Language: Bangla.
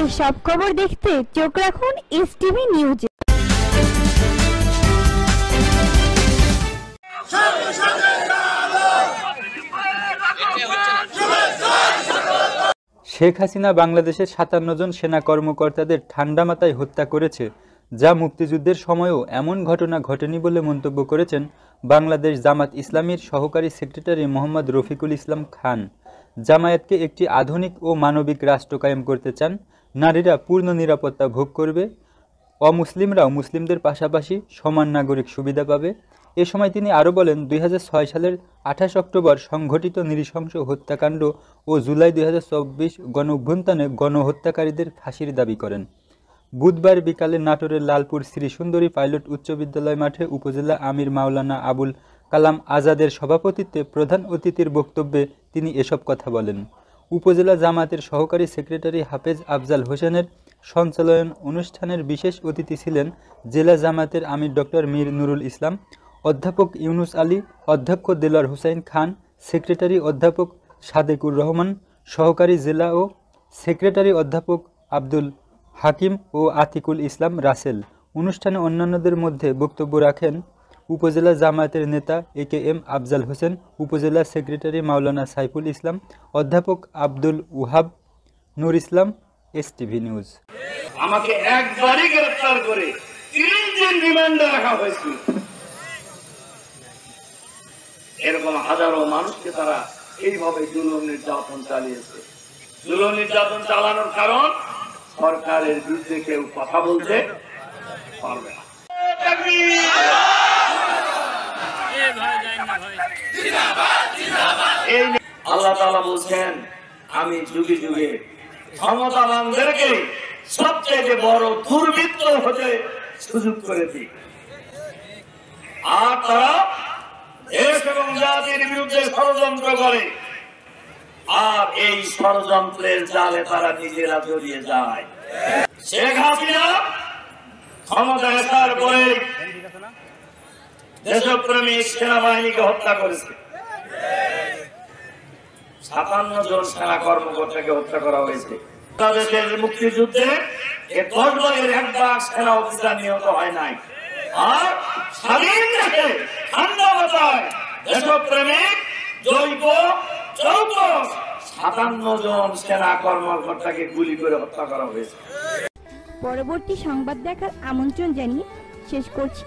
দেশের সব খবর দেখতে চোখ রাখুন এসটিভি নিউজে। শেখ হাসিনা বাংলাদেশের ৫৭ জন সেনা কর্মকর্তাদের ঠান্ডা মাথায় হত্যা করেছে, যা মুক্তিযুদ্ধের সময়ও এমন ঘটনা ঘটেনি বলে মন্তব্য করেছেন বাংলাদেশ জামাত ইসলামীর সহকারী সেক্রেটারি মোহাম্মদ রফিকুল ইসলাম খান। জামায়াতকে একটি আধুনিক ও মানবিক রাষ্ট্র কায়েম করতে চান, নারীরা পূর্ণ নিরাপত্তা ভোগ করবে, অমুসলিমরাও মুসলিমদের পাশাপাশি সমান নাগরিক সুবিধা পাবে। এ সময় তিনি আরও বলেন, ২০০৬ সালের ২৮ অক্টোবর সংঘটিত নৃশংস হত্যাকাণ্ড ও জুলাই ২০২৪ গণঅভ্যুত্থানে গণহত্যাকারীদের ফাঁসির দাবি করেন। বুধবার বিকালে নাটোরের লালপুর শ্রী সুন্দরী পাইলট উচ্চ বিদ্যালয় মাঠে উপজেলা আমির মাওলানা আবুল কালাম আজাদের সভাপতিত্বে প্রধান অতিথির বক্তব্যে তিনি এসব কথা বলেন। উপজেলা জামাতের সহকারী সেক্রেটারি হাফেজ আফজাল হোসেনের সঞ্চালন অনুষ্ঠানের বিশেষ অতিথি ছিলেন জেলা জামাতের আমির ডক্টর মীর নুরুল ইসলাম, অধ্যাপক ইউনুস আলী, অধ্যক্ষ দেলোয়ার হোসেন খান, সেক্রেটারি অধ্যাপক সাদেকুর রহমান, সহকারী জেলা ও সেক্রেটারি অধ্যাপক আব্দুল হাকিম ও আতিকুল ইসলাম রাসেল। অনুষ্ঠানে অন্যান্যদের মধ্যে বক্তব্য রাখেন উপজেলা জামায়াতের নেতা AKM আফজাল হোসেন, উপজেলা সেক্রেটারি মাওলানা সাইফুল ইসলাম, অধ্যাপক আব্দুল ওহাব, নূর ইসলাম, এসটিভি নিউজ। আমাকে একবারই গ্রেফতার করে ৩ দিন রিমান্ডে রাখা হয়েছিল। এরকম হাজারো মানুষকে তারা এইভাবে জুলুম নির্যাতন চালিয়েছে। জুলুম নির্যাতন চালানোর কারণ সরকারের বিরুদ্ধে কেউ কথা বলতে পারবে না। আল্লাহ তাআলা বলছেন, আমি যুগে যুগে ক্ষমতাবানদেরকে সবচেয়ে বড় দুর্বৃত্ত হতে সুযোগ করে দিই, আর তারা দেশ এবং জাতির বিরুদ্ধে ষড়যন্ত্র করে, আর এই ষড়যন্ত্রের জালে তারা নিজেরা জড়িয়ে যায়। শেখ হাসিনা ক্ষমতায় আসার পরে দেশপ্রেমিক সেনাবাহিনীকে হত্যা করেছে। ৫৭ জন সেনা কর্মকর্তাকে হত্যা করা হয়েছে। বাংলাদেশের মুক্তিযুদ্ধে ১০ ভাগের ১ ভাগ সেনা অফিসার নিহত হয় নাই। আর স্বাধীন দেশে ঠান্ডা মাথায় দেশপ্রেমিক জৈব চৌক ৫৭ জন সেনা কর্মকর্তাকে গুলি করে হত্যা করা হয়েছে। পরবর্তী সংবাদ দেখার আমন্ত্রণ জানিয়ে শেষ করছি